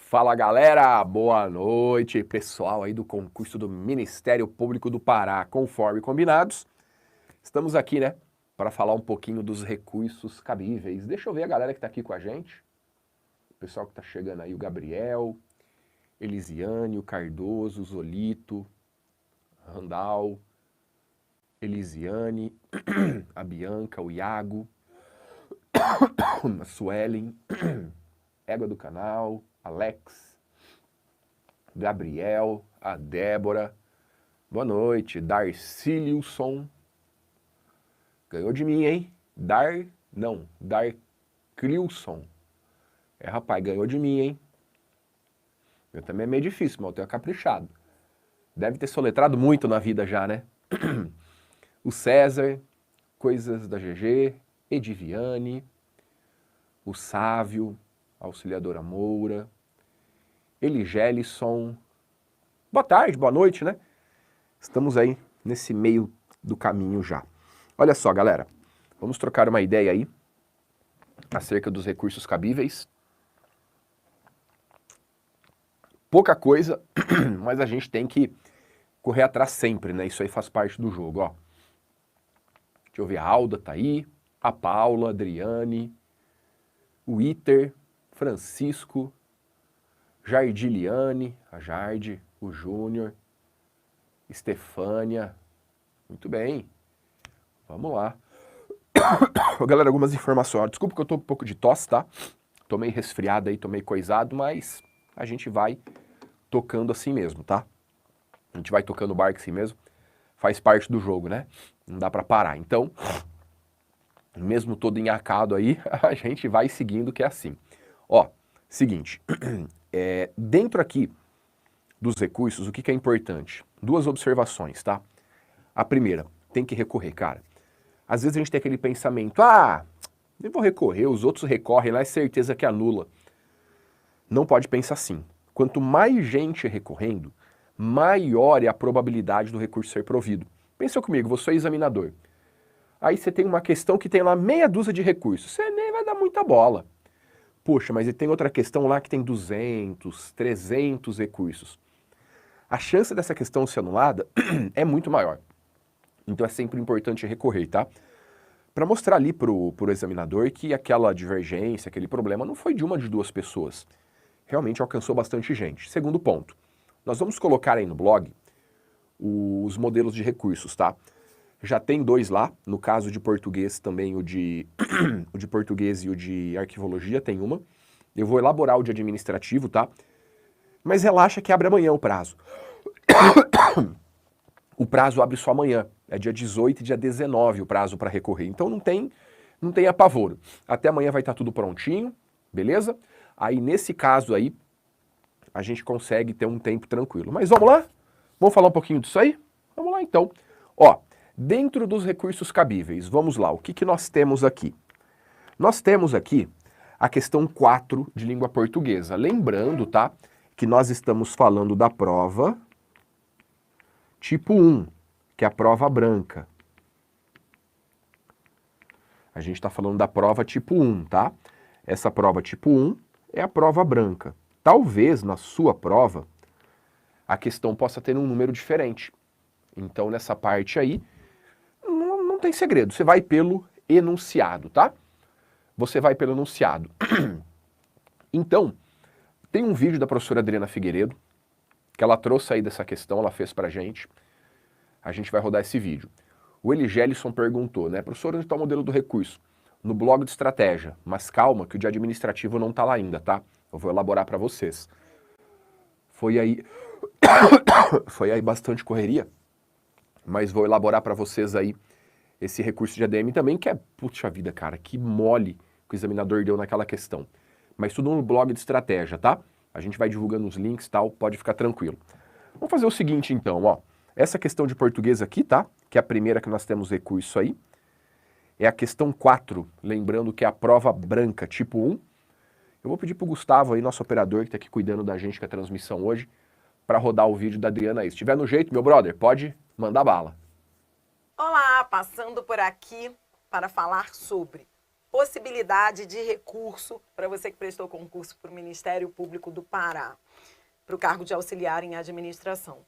Fala galera, boa noite, pessoal aí do concurso do Ministério Público do Pará, conforme combinados. Estamos aqui, né, para falar um pouquinho dos recursos cabíveis. Deixa eu ver a galera que tá aqui com a gente. O pessoal que tá chegando aí, o Gabriel, Elisiane, o Cardoso, o Zolito, Randall, Elisiane, a Bianca, o Iago, a Suelen, Égua do Canal, Alex, Gabriel, a Débora, boa noite, Darcílio-son, ganhou de mim, hein? Darcilson, rapaz, ganhou de mim, hein? Eu também é meio difícil, mas eu tenho caprichado. Deve ter soletrado muito na vida já, né? O César, Coisas da GG, Ediviane, o Sávio, Auxiliadora Moura, Eligelison. Boa tarde, boa noite, né? Estamos aí nesse meio do caminho já. Olha só, galera, vamos trocar uma ideia aí acerca dos recursos cabíveis. Pouca coisa, mas a gente tem que correr atrás sempre, né? Isso aí faz parte do jogo, ó. Deixa eu ver, a Alda tá aí, a Paula, a Adriane, o Iter, Francisco, Jardiliane, a Jardi, o Júnior, Estefânia, muito bem, vamos lá. Galera, algumas informações, desculpa que eu tô um pouco de tosse, tá? Tô meio resfriado aí, tô meio coisado, mas a gente vai tocando assim mesmo, tá? A gente vai tocando o barco assim mesmo, faz parte do jogo, né? Não dá pra parar, então, mesmo todo enhacado aí, a gente vai seguindo que é assim. Ó, seguinte, dentro aqui dos recursos, o que é importante? Duas observações, tá? A primeira, tem que recorrer, cara. Às vezes a gente tem aquele pensamento, eu vou recorrer, os outros recorrem, lá é certeza que anula. Não pode pensar assim. Quanto mais gente recorrendo, maior é a probabilidade do recurso ser provido. Pensa comigo, você é examinador. Aí você tem uma questão que tem lá meia dúzia de recursos, você nem vai dar muita bola. Poxa, mas tem outra questão lá que tem 200, 300 recursos. A chance dessa questão ser anulada é muito maior. Então é sempre importante recorrer, tá? Para mostrar ali pro examinador que aquela divergência, aquele problema não foi de uma de duas pessoas. Realmente alcançou bastante gente. Segundo ponto, nós vamos colocar aí no blog os modelos de recursos, tá? Já tem dois lá, no caso de português também o de português e o de arquivologia tem uma. Eu vou elaborar o de administrativo, tá? Mas relaxa que abre amanhã o prazo. O prazo abre só amanhã, é dia 18 e dia 19 o prazo para recorrer. Então não tem apavoro. Até amanhã vai estar tudo prontinho, beleza? Aí nesse caso aí, a gente consegue ter um tempo tranquilo. Mas vamos lá? Vamos falar um pouquinho disso aí? Vamos lá então. Ó, dentro dos recursos cabíveis, vamos lá, o que nós temos aqui? Nós temos aqui a questão 4 de língua portuguesa. Lembrando, tá, que nós estamos falando da prova tipo 1, que é a prova branca. A gente está falando da prova tipo 1, tá? Essa prova tipo 1 é a prova branca. Talvez na sua prova a questão possa ter um número diferente. Então nessa parte aí não tem segredo, você vai pelo enunciado, tá? Você vai pelo enunciado. Então, tem um vídeo da professora Adriana Figueiredo, que ela trouxe aí dessa questão, ela fez pra gente. A gente vai rodar esse vídeo. O Eligelison perguntou, né, professor, onde está o modelo do recurso? No blog de estratégia, mas calma que o de administrativo não tá lá ainda, tá? Eu vou elaborar para vocês. Foi aí bastante correria, mas vou elaborar para vocês aí esse recurso de ADM também, que é, puxa vida, cara, que mole que o examinador deu naquela questão. Mas tudo no blog de estratégia, tá? A gente vai divulgando os links e tal, pode ficar tranquilo. Vamos fazer o seguinte então, ó. Essa questão de português aqui, tá? Que é a primeira que nós temos recurso aí. É a questão 4, lembrando que é a prova branca, tipo 1. Eu vou pedir pro Gustavo aí, nosso operador, que tá aqui cuidando da gente com a transmissão hoje, para rodar o vídeo da Adriana aí. Se tiver no jeito, meu brother, pode mandar bala. Olá, passando por aqui para falar sobre possibilidade de recurso para você que prestou concurso para o Ministério Público do Pará, para o cargo de auxiliar em administração.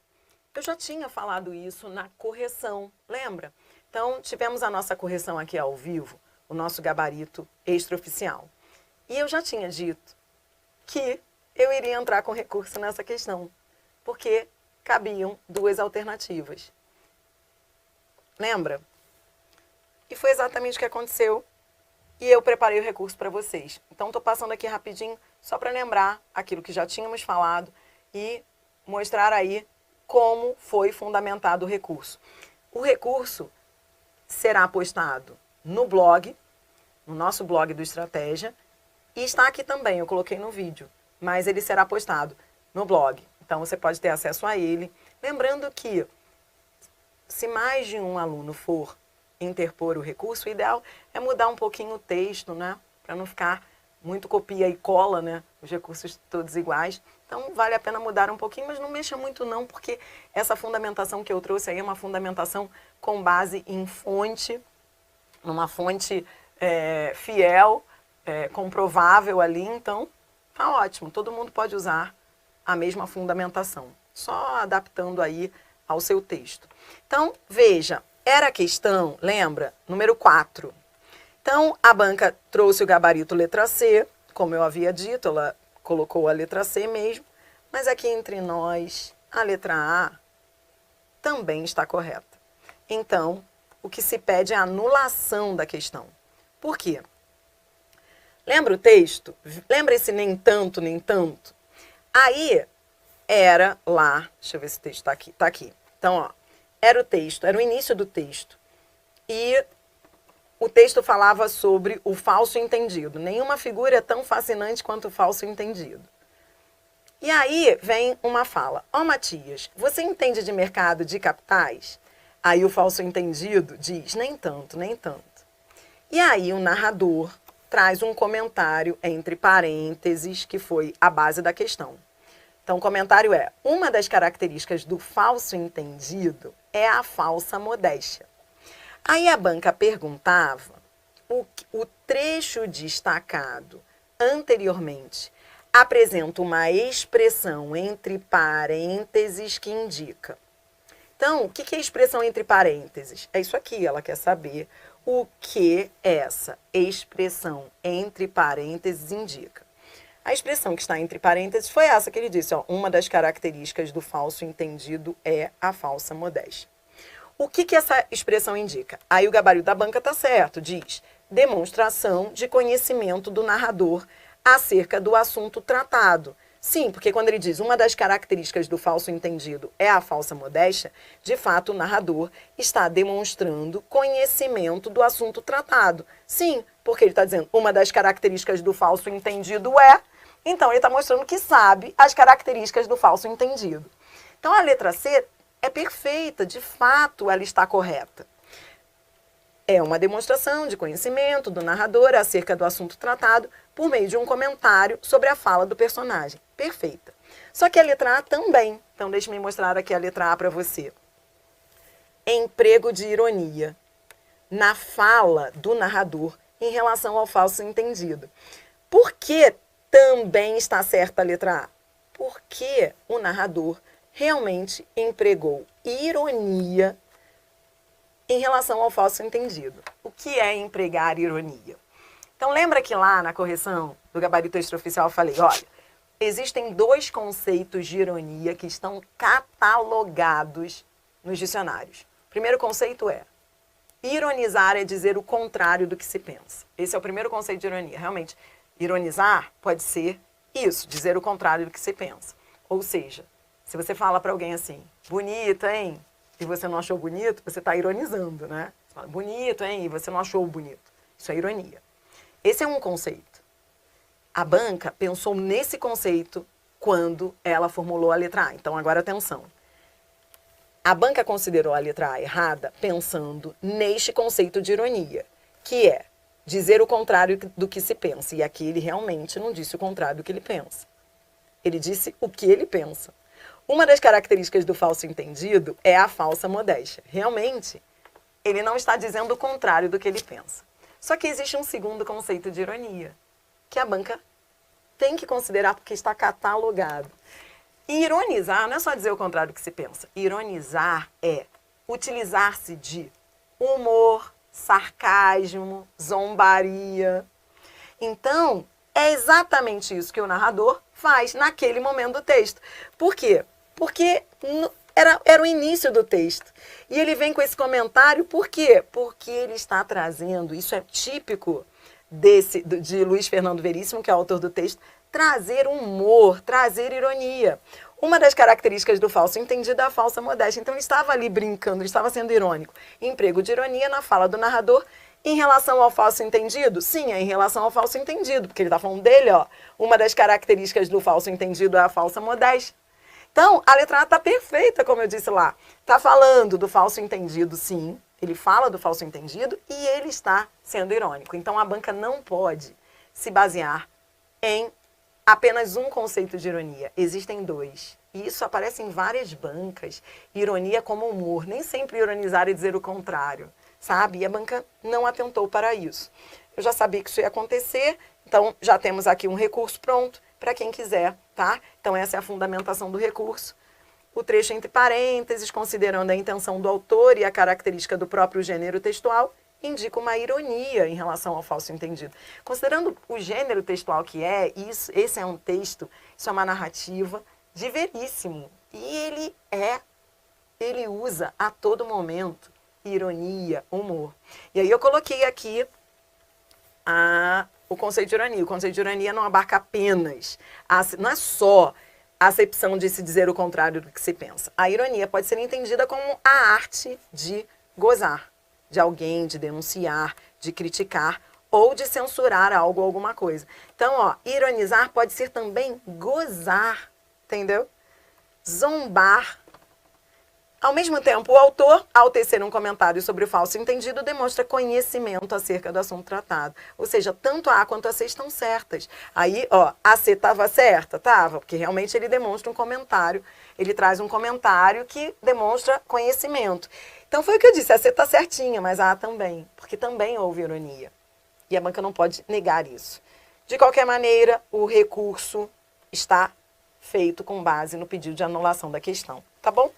Eu já tinha falado isso na correção, lembra? Então, tivemos a nossa correção aqui ao vivo, o nosso gabarito extraoficial. E eu já tinha dito que eu iria entrar com recurso nessa questão, porque cabiam duas alternativas. Lembra? E foi exatamente o que aconteceu e eu preparei o recurso para vocês. Então, estou passando aqui rapidinho só para lembrar aquilo que já tínhamos falado e mostrar aí como foi fundamentado o recurso. O recurso será postado no blog, no nosso blog do Estratégia, e está aqui também, eu coloquei no vídeo, mas ele será postado no blog. Então, você pode ter acesso a ele. Lembrando que, se mais de um aluno for interpor o recurso, o ideal é mudar um pouquinho o texto, né? Para não ficar muito copia e cola, né? Os recursos todos iguais. Então, vale a pena mudar um pouquinho, mas não mexa muito não, porque essa fundamentação que eu trouxe aí é uma fundamentação com base em fonte, numa fonte fiel, comprovável ali. Então, tá ótimo. Todo mundo pode usar a mesma fundamentação, só adaptando aí ao seu texto. Então, veja, era a questão, lembra? Número 4. Então, a banca trouxe o gabarito letra C, como eu havia dito, ela colocou a letra C mesmo, mas aqui entre nós, a letra A também está correta. Então, o que se pede é a anulação da questão. Por quê? Lembra o texto? Lembra esse nem tanto, nem tanto? Aí, era lá, deixa eu ver se o texto está aqui. Está aqui. Então, ó, era o texto, era o início do texto. E o texto falava sobre o falso entendido. Nenhuma figura é tão fascinante quanto o falso entendido. E aí vem uma fala. Ó, Matias, você entende de mercado de capitais? Aí o falso entendido diz, nem tanto, nem tanto. E aí o narrador traz um comentário entre parênteses, que foi a base da questão. Então, o comentário é, uma das características do falso entendido é a falsa modéstia. Aí a banca perguntava, o trecho destacado anteriormente apresenta uma expressão entre parênteses que indica. Então, o que é expressão entre parênteses? É isso aqui, ela quer saber o que essa expressão entre parênteses indica. A expressão que está entre parênteses foi essa que ele disse, ó, uma das características do falso entendido é a falsa modéstia. O que essa expressão indica? Aí o gabarito da banca está certo, diz demonstração de conhecimento do narrador acerca do assunto tratado. Sim, porque quando ele diz uma das características do falso entendido é a falsa modéstia, de fato o narrador está demonstrando conhecimento do assunto tratado. Sim, porque ele está dizendo uma das características do falso entendido é, então ele está mostrando que sabe as características do falso entendido. Então a letra C é perfeita, de fato ela está correta. É uma demonstração de conhecimento do narrador acerca do assunto tratado por meio de um comentário sobre a fala do personagem. Perfeita. Só que a letra A também. Então, deixe-me mostrar aqui a letra A para você. Emprego de ironia na fala do narrador em relação ao falso entendido. Por que também está certa a letra A? Porque o narrador realmente empregou ironia em relação ao falso entendido. O que é empregar ironia? Então, lembra que lá na correção do gabarito extraoficial eu falei, olha, existem dois conceitos de ironia que estão catalogados nos dicionários. O primeiro conceito é, ironizar é dizer o contrário do que se pensa. Esse é o primeiro conceito de ironia. Realmente, ironizar pode ser isso, dizer o contrário do que se pensa. Ou seja, se você fala para alguém assim, bonita, hein? E você não achou bonito, você está ironizando, né? Você fala, bonito, hein? E você não achou bonito. Isso é ironia. Esse é um conceito. A banca pensou nesse conceito quando ela formulou a letra A. Então, agora atenção. A banca considerou a letra A errada pensando neste conceito de ironia, que é dizer o contrário do que se pensa. E aqui ele realmente não disse o contrário do que ele pensa. Ele disse o que ele pensa. Uma das características do falso entendido é a falsa modéstia. Realmente, ele não está dizendo o contrário do que ele pensa. Só que existe um segundo conceito de ironia, que a banca tem que considerar porque está catalogado. E ironizar não é só dizer o contrário do que se pensa. Ironizar é utilizar-se de humor, sarcasmo, zombaria. Então, é exatamente isso que o narrador faz naquele momento do texto. Por quê? Porque era o início do texto. E ele vem com esse comentário, por quê? Porque ele está trazendo, isso é típico de Luiz Fernando Veríssimo, que é o autor do texto, trazer humor, trazer ironia. Uma das características do falso entendido é a falsa modéstia. Então ele estava ali brincando, ele estava sendo irônico. Emprego de ironia na fala do narrador. Em relação ao falso entendido? Sim, é em relação ao falso entendido, porque ele está falando dele, ó. Uma das características do falso entendido é a falsa modéstia. Então, a letra A está perfeita, como eu disse lá. Está falando do falso entendido, sim. Ele fala do falso entendido e ele está sendo irônico. Então, a banca não pode se basear em apenas um conceito de ironia. Existem dois. E isso aparece em várias bancas. Ironia como humor. Nem sempre ironizar e dizer o contrário, sabe? E a banca não atentou para isso. Eu já sabia que isso ia acontecer, então já temos aqui um recurso pronto para quem quiser, tá? Então essa é a fundamentação do recurso. O trecho entre parênteses, considerando a intenção do autor e a característica do próprio gênero textual, indica uma ironia em relação ao falso entendido. Considerando o gênero textual que é, esse é um texto, isso é uma narrativa de Veríssimo. E ele usa a todo momento ironia, humor. E aí eu coloquei aqui o conceito de ironia. O conceito de ironia não abarca apenas, não é só a acepção de se dizer o contrário do que se pensa. A ironia pode ser entendida como a arte de gozar de alguém, de denunciar, de criticar ou de censurar algo ou alguma coisa. Então, ó, ironizar pode ser também gozar, entendeu? Zombar. Ao mesmo tempo, o autor, ao tecer um comentário sobre o falso entendido, demonstra conhecimento acerca do assunto tratado. Ou seja, tanto a A quanto a C estão certas. Aí, ó, a C estava certa? Estava, porque realmente ele demonstra um comentário, ele traz um comentário que demonstra conhecimento. Então foi o que eu disse, a C está certinha, mas a também, porque também houve ironia. E a banca não pode negar isso. De qualquer maneira, o recurso está feito com base no pedido de anulação da questão, tá bom?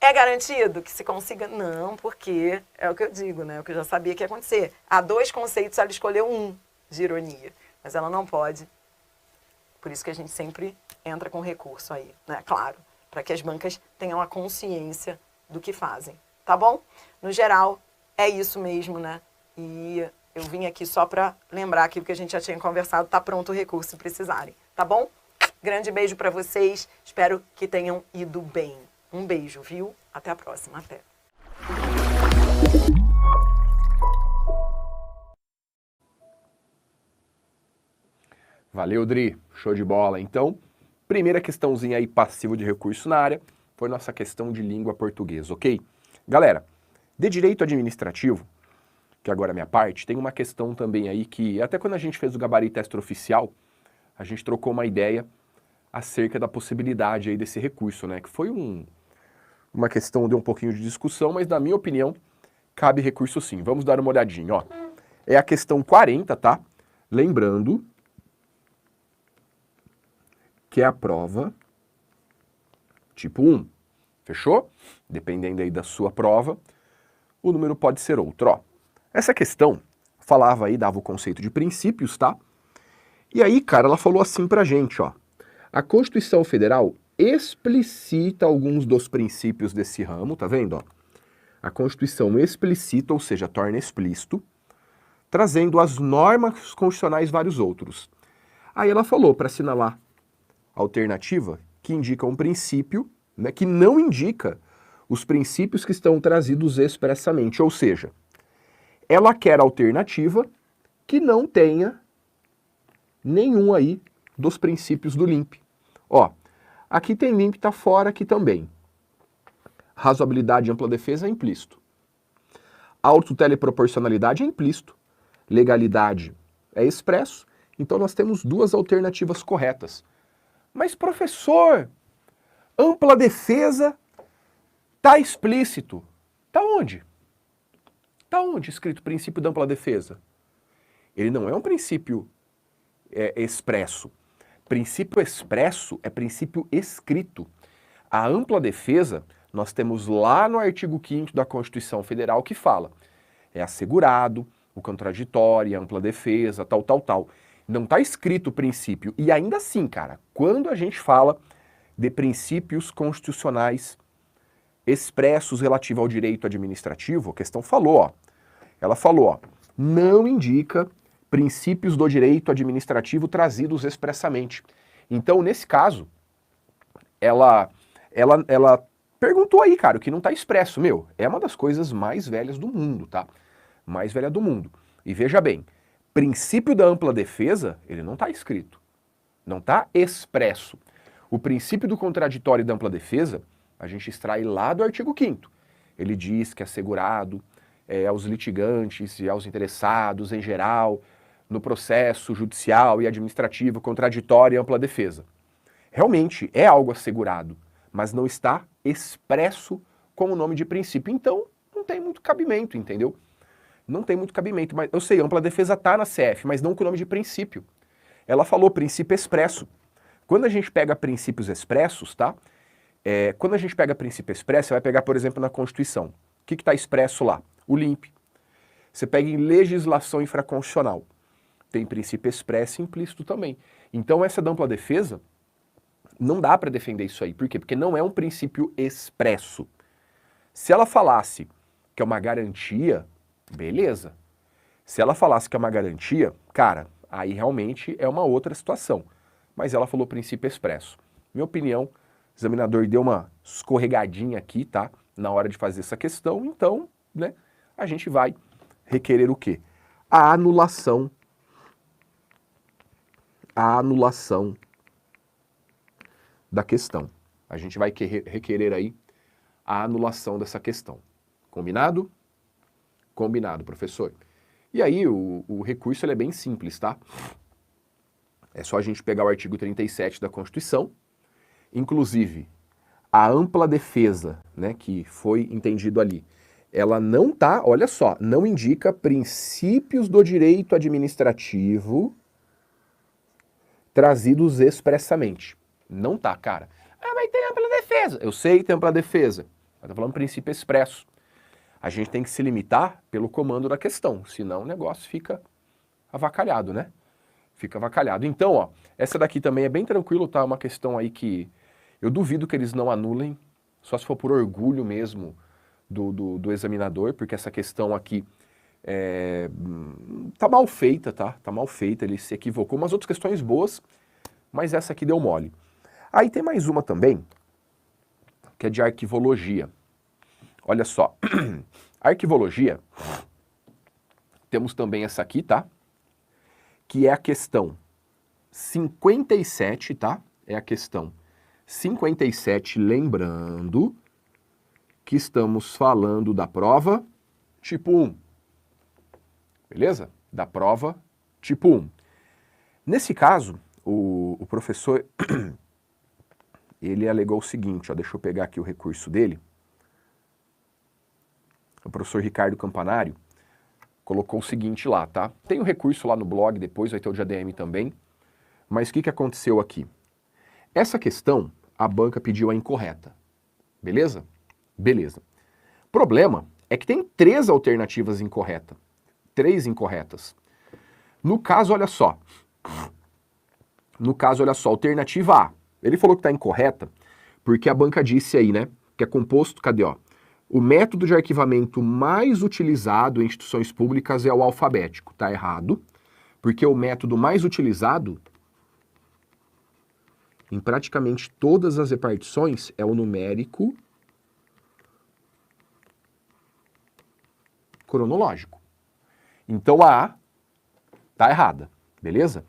É garantido que se consiga? Não, porque é o que eu digo, né? O que eu já sabia que ia acontecer. Há dois conceitos, ela escolheu um de ironia, mas ela não pode. Por isso que a gente sempre entra com recurso aí, né? Claro, para que as bancas tenham a consciência do que fazem, tá bom? No geral, é isso mesmo, né? E eu vim aqui só para lembrar aquilo que a gente já tinha conversado, tá pronto o recurso se precisarem, tá bom? Grande beijo para vocês, espero que tenham ido bem. Um beijo, viu? Até a próxima. Até. Valeu, Dri. Show de bola. Então, primeira questãozinha aí, passivo de recurso na área, foi nossa questão de língua portuguesa, ok? Galera, de direito administrativo, que agora é a minha parte, tem uma questão também aí que, até quando a gente fez o gabarito extraoficial, a gente trocou uma ideia acerca da possibilidade aí desse recurso, né? Que foi uma questão de um pouquinho de discussão, mas na minha opinião, cabe recurso sim. Vamos dar uma olhadinha, ó. É a questão 40, tá? Lembrando que é a prova tipo 1. Fechou? Dependendo aí da sua prova, o número pode ser outro, ó. Essa questão falava aí, dava o conceito de princípios, tá? E aí, cara, ela falou assim pra gente, ó. A Constituição Federal explicita alguns dos princípios desse ramo, tá vendo, ó? A Constituição explicita, ou seja, torna explícito, trazendo as normas constitucionais vários outros. Aí ela falou para assinalar a alternativa que indica um princípio, né, que não indica os princípios que estão trazidos expressamente, ou seja, ela quer a alternativa que não tenha nenhum aí dos princípios do LIMP. Ó, aqui tem LIMP, tá fora aqui também. Razoabilidade e ampla defesa é implícito. Autotutela e proporcionalidade é implícito. Legalidade é expresso. Então nós temos duas alternativas corretas. Mas professor, ampla defesa tá explícito. Tá onde? Tá onde escrito princípio da ampla defesa? Ele não é um princípio expresso. Princípio expresso é princípio escrito. A ampla defesa, nós temos lá no artigo 5º da Constituição Federal que fala, é assegurado o contraditório, a ampla defesa, tal, tal, tal. Não está escrito o princípio. E ainda assim, cara, quando a gente fala de princípios constitucionais expressos relativo ao direito administrativo, a questão falou, ó. Ela falou, ó, não indica princípios do direito administrativo trazidos expressamente. Então, nesse caso, ela perguntou aí, cara, o que não está expresso. Meu, é uma das coisas mais velhas do mundo, tá? Mais velha do mundo. E veja bem, princípio da ampla defesa, ele não está escrito. Não está expresso. O princípio do contraditório e da ampla defesa, a gente extrai lá do artigo 5º. Ele diz que é assegurado aos litigantes e aos interessados em geral, no processo judicial e administrativo, contraditório e ampla defesa. Realmente é algo assegurado, mas não está expresso como nome de princípio. Então, não tem muito cabimento, entendeu? Não tem muito cabimento. Mas eu sei, ampla defesa está na CF, mas não com o nome de princípio. Ela falou princípio expresso. Quando a gente pega princípios expressos, tá? Quando a gente pega princípio expresso, você vai pegar, por exemplo, na Constituição. O que está expresso lá? O LIMP. Você pega em legislação infraconstitucional. Tem princípio expresso e implícito também. Então, essa da ampla defesa, não dá para defender isso aí. Por quê? Porque não é um princípio expresso. Se ela falasse que é uma garantia, beleza. Se ela falasse que é uma garantia, cara, aí realmente é uma outra situação. Mas ela falou princípio expresso. Minha opinião, o examinador deu uma escorregadinha aqui, tá? Na hora de fazer essa questão, então, né, a gente vai requerer o quê? A anulação da questão. A gente vai requerer aí a anulação dessa questão. Combinado? Combinado, professor. E aí, o recurso ele é bem simples, tá? É só a gente pegar o artigo 37 da Constituição, inclusive a ampla defesa, né, que foi entendido ali, ela não tá, olha só, não indica princípios do direito administrativo trazidos expressamente. Não tá, cara. Ah, mas tem ampla defesa. Eu sei que tem ampla defesa. Eu tô falando princípio expresso. A gente tem que se limitar pelo comando da questão, senão o negócio fica avacalhado, né? Fica avacalhado. Então, ó, essa daqui também é bem tranquilo, tá? Uma questão aí que eu duvido que eles não anulem, só se for por orgulho mesmo do examinador, porque essa questão aqui tá mal feita, tá? Tá mal feita, ele se equivocou. Umas outras questões boas, mas essa aqui deu mole. Aí tem mais uma também, que é de arquivologia. Olha só, arquivologia, temos também essa aqui, tá? Que é a questão 57, tá? É a questão 57, lembrando que estamos falando da prova tipo 1. Beleza? Da prova tipo 1. Nesse caso, o professor, ele alegou o seguinte, ó, deixa eu pegar aqui o recurso dele. O professor Ricardo Campanário colocou o seguinte lá, tá? Tem o recurso lá no blog, depois vai ter o de ADM também. Mas o que aconteceu aqui? Essa questão, a banca pediu a incorreta. Beleza? Beleza. Problema é que tem 3 alternativas incorretas. 3 incorretas. No caso, olha só. Alternativa A. Ele falou que está incorreta porque a banca disse aí, né? Que é composto, cadê, ó? O método de arquivamento mais utilizado em instituições públicas é o alfabético. Tá errado, porque o método mais utilizado em praticamente todas as repartições é o numérico cronológico. Então a A tá errada, beleza?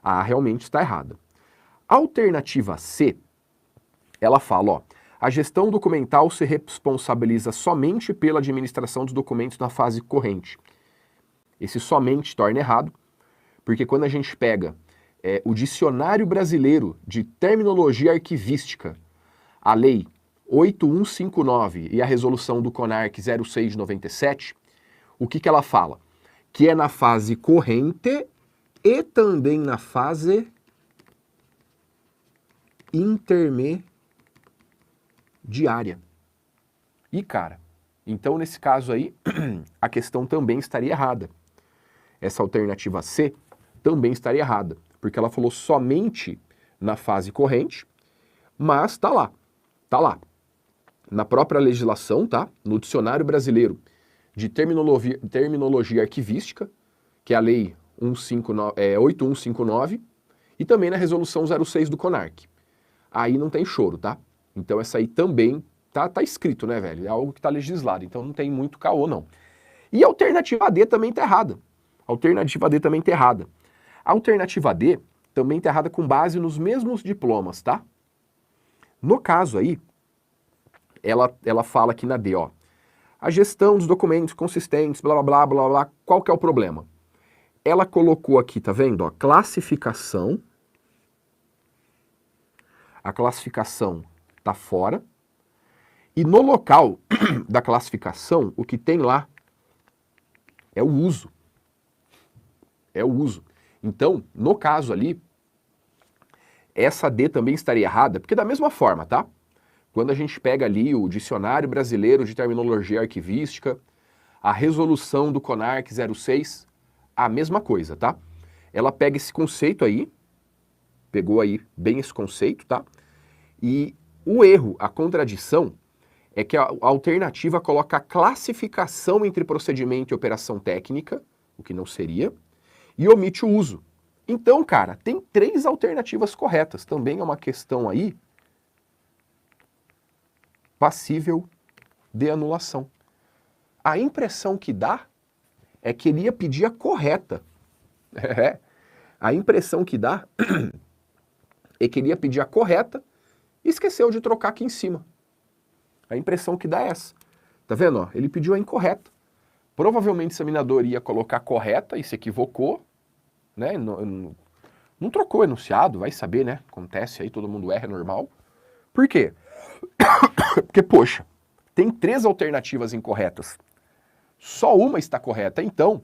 A A realmente está errada. A alternativa C, ela fala, ó, a gestão documental se responsabiliza somente pela administração dos documentos na fase corrente. Esse somente torna errado, porque quando a gente pega o Dicionário Brasileiro de Terminologia Arquivística, a Lei 8159 e a resolução do CONARC 06 de 97, o que ela fala? que é na fase corrente e também na fase intermediária. E, cara, então nesse caso aí, a questão também estaria errada. Essa alternativa C também estaria errada, porque ela falou somente na fase corrente, mas tá lá. Na própria legislação, tá? No Dicionário Brasileiro de Terminologia Arquivística, que é a Lei 8159, e também na Resolução 06 do CONARC. Aí não tem choro, tá? Então essa aí também tá escrito, né, velho? É algo que tá legislado, então não tem muito caô, não. E a alternativa D também tá errada. A alternativa D também tá errada. A alternativa D também tá errada com base nos mesmos diplomas, tá? No caso aí, ela fala aqui na D, ó. A gestão dos documentos consistentes, blá, blá, blá, blá, blá. Qual que é o problema? Ela colocou aqui, tá vendo? Ó, classificação. A classificação tá fora. E no local da classificação, o que tem lá é o uso. É o uso. Então, no caso ali, essa D também estaria errada, porque da mesma forma, tá? Quando a gente pega ali o Dicionário Brasileiro de Terminologia Arquivística, a resolução do CONARC 06, a mesma coisa, tá? Ela pega esse conceito aí, pegou aí bem esse conceito, tá? E o erro, a contradição, é que a alternativa coloca a classificação entre procedimento e operação técnica, o que não seria, e omite o uso. Então, cara, tem 3 alternativas corretas. Também é uma questão aí passível de anulação. A impressão que dá é que ele ia pedir a correta. A impressão que dá é que ele ia pedir a correta e esqueceu de trocar aqui em cima. A impressão que dá é essa. Tá vendo? Ó? Ele pediu a incorreta. Provavelmente o examinador ia colocar a correta e se equivocou, né? Não trocou o enunciado, vai saber, né? Acontece aí, todo mundo erra, é normal. Por quê? Porque, poxa, tem 3 alternativas incorretas. Só uma está correta. Então,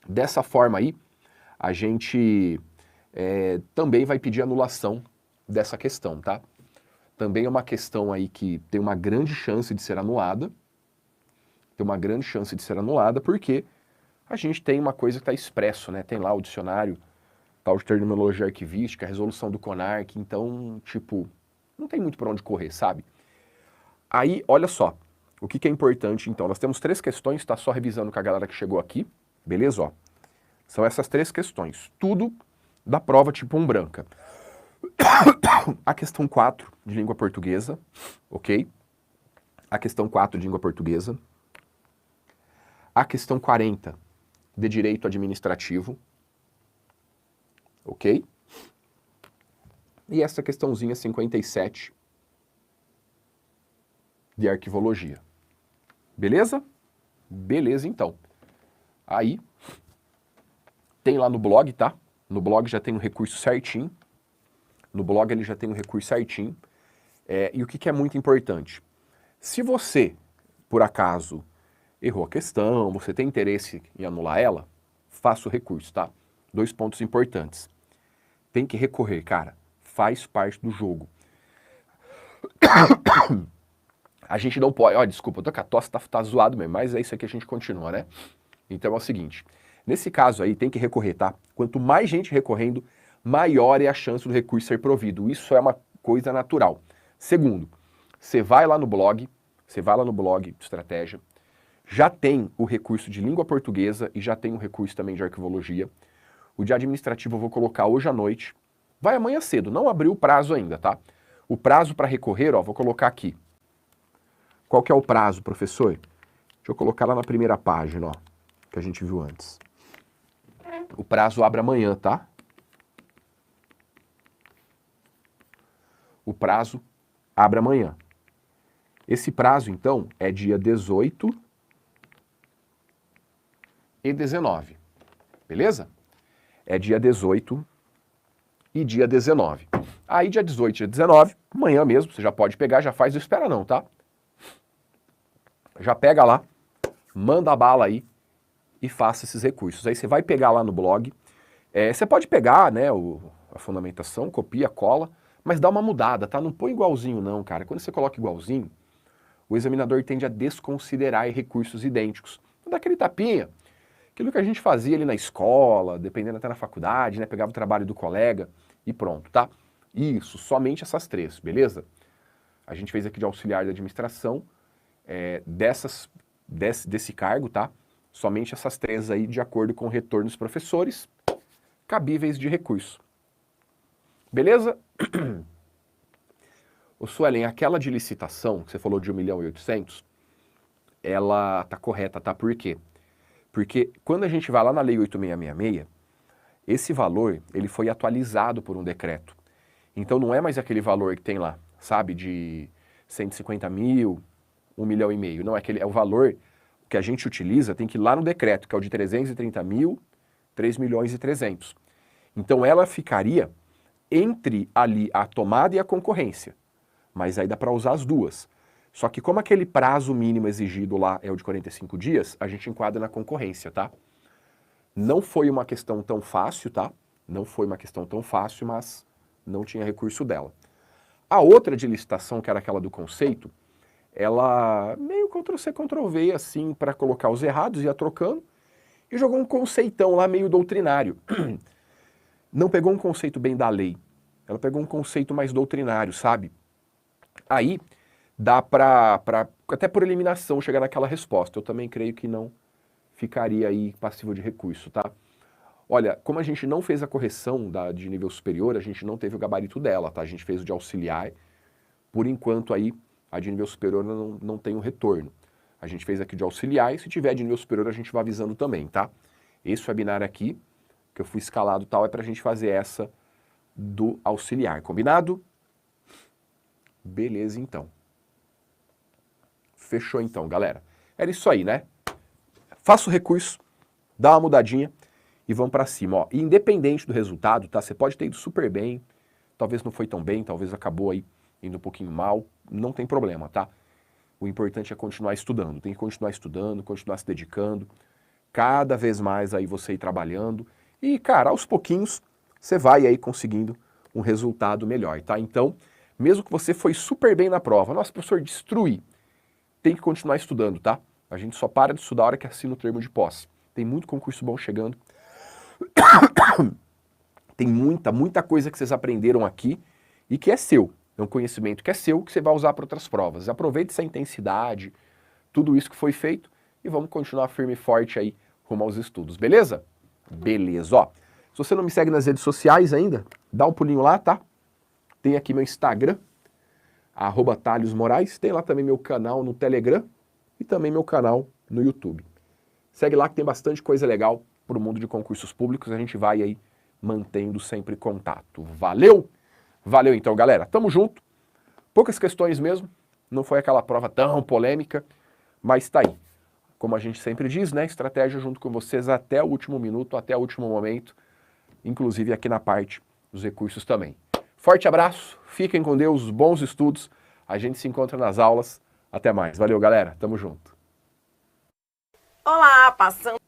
dessa forma aí, a gente também vai pedir anulação dessa questão, tá? Também é uma questão aí que tem uma grande chance de ser anulada. Tem uma grande chance de ser anulada porque a gente tem uma coisa que está expresso, né? Tem lá o dicionário, tal de terminologia arquivística, a resolução do CONARC, então, tipo, não tem muito para onde correr, sabe? Aí, olha só, o que é importante, então, nós temos 3 questões, tá só revisando com a galera que chegou aqui, beleza? Ó, são essas 3 questões, tudo da prova tipo 1 branca. A questão 4 de língua portuguesa, ok? A questão 4 de língua portuguesa. A questão 40 de direito administrativo, ok? E essa questãozinha 57 de arquivologia. Beleza? Beleza, então. Aí, tem lá no blog, tá? No blog já tem um recurso certinho. No blog ele já tem um recurso certinho. E o que é muito importante? Se você, por acaso, errou a questão, você tem interesse em anular ela, faça o recurso, tá? 2 pontos importantes. Tem que recorrer, cara. Faz parte do jogo. A gente não pode... Ó, desculpa, eu tô com a tosse, tá zoado mesmo, mas é isso aqui, a gente continua, né? Então é o seguinte, nesse caso aí tem que recorrer, tá? Quanto mais gente recorrendo, maior é a chance do recurso ser provido. Isso é uma coisa natural. Segundo, você vai lá no blog de estratégia, já tem o recurso de língua portuguesa e já tem o recurso também de arquivologia. O de administrativo eu vou colocar hoje à noite. Vai amanhã cedo, não abriu o prazo ainda, tá? O prazo para recorrer, ó, vou colocar aqui. Qual que é o prazo, professor? Deixa eu colocar lá na primeira página, ó, que a gente viu antes. O prazo abre amanhã, tá? O prazo abre amanhã. Esse prazo, então, é dia 18 e 19, beleza? É dia 18 e dia 19. Aí, dia 18 e dia 19, amanhã mesmo, você já pode pegar, já faz, não espera não, tá? Já pega lá, manda a bala aí e faça esses recursos. Aí você vai pegar lá no blog, você pode pegar, né, a fundamentação, copia, cola, mas dá uma mudada, tá? Não põe igualzinho não, cara. Quando você coloca igualzinho, o examinador tende a desconsiderar recursos idênticos. Então dá aquele tapinha, aquilo que a gente fazia ali na escola, dependendo até na faculdade, né? Pegava o trabalho do colega e pronto, tá? Isso, somente essas 3, beleza? A gente fez aqui de auxiliar de administração, desse cargo, tá? Somente essas 3 aí, de acordo com o retorno dos professores, cabíveis de recurso. Beleza? Ô Suelen, aquela de licitação, que você falou de 1.800.000, ela tá correta, tá? Por quê? Porque quando a gente vai lá na Lei 8.666, esse valor, ele foi atualizado por um decreto. Então não é mais aquele valor que tem lá, sabe, de 150 mil, 1,5 milhão. Não, é o valor que a gente utiliza, tem que ir lá no decreto, que é o de 330 mil, 3 milhões e 300. Então ela ficaria entre ali a tomada e a concorrência. Mas aí dá para usar as duas. Só que como aquele prazo mínimo exigido lá é o de 45 dias, a gente enquadra na concorrência, tá? Não foi uma questão tão fácil, tá? Não foi uma questão tão fácil, mas não tinha recurso dela. A outra de licitação, que era aquela do conceito, ela meio Ctrl-C, Ctrl-V, assim, para colocar os errados, ia trocando, e jogou um conceitão lá meio doutrinário. Não pegou um conceito bem da lei, ela pegou um conceito mais doutrinário, sabe? Aí dá pra até por eliminação, chegar naquela resposta. Eu também creio que não ficaria aí passível de recurso, tá? Olha, como a gente não fez a correção de nível superior, a gente não teve o gabarito dela, tá? A gente fez o de auxiliar. Por enquanto aí, a de nível superior não tem o retorno. A gente fez aqui de auxiliar e se tiver de nível superior a gente vai avisando também, tá? Esse webinar aqui, que eu fui escalado tal, é pra gente fazer essa do auxiliar, combinado? Beleza, então. Fechou então, galera. Era isso aí, né? Faça o recurso, dá uma mudadinha e vamos pra cima, ó. E independente do resultado, tá? Você pode ter ido super bem, talvez não foi tão bem, talvez acabou aí indo um pouquinho mal, não tem problema, tá? O importante é continuar estudando, tem que continuar estudando, continuar se dedicando, cada vez mais aí você ir trabalhando e, cara, aos pouquinhos você vai aí conseguindo um resultado melhor, tá? Então, mesmo que você foi super bem na prova, nossa, professor, destrui, tem que continuar estudando, tá? A gente só para de estudar a hora que assina o termo de posse. Tem muito concurso bom chegando. Tem muita coisa que vocês aprenderam aqui e que é seu. É um conhecimento que é seu, que você vai usar para outras provas. Aproveite essa intensidade, tudo isso que foi feito e vamos continuar firme e forte aí rumo aos estudos, beleza? Beleza, ó. Se você não me segue nas redes sociais ainda, dá um pulinho lá, tá? Tem aqui meu Instagram, @ThaleosMoraes, tem lá também meu canal no Telegram e também meu canal no YouTube. Segue lá que tem bastante coisa legal para o mundo de concursos públicos, a gente vai aí mantendo sempre contato. Valeu? Valeu então, galera. Tamo junto. Poucas questões mesmo, não foi aquela prova tão polêmica, mas tá aí. Como a gente sempre diz, né, estratégia junto com vocês até o último minuto, até o último momento, inclusive aqui na parte dos recursos também. Forte abraço, fiquem com Deus, bons estudos, a gente se encontra nas aulas. Até mais. Valeu, galera. Tamo junto. Olá, passando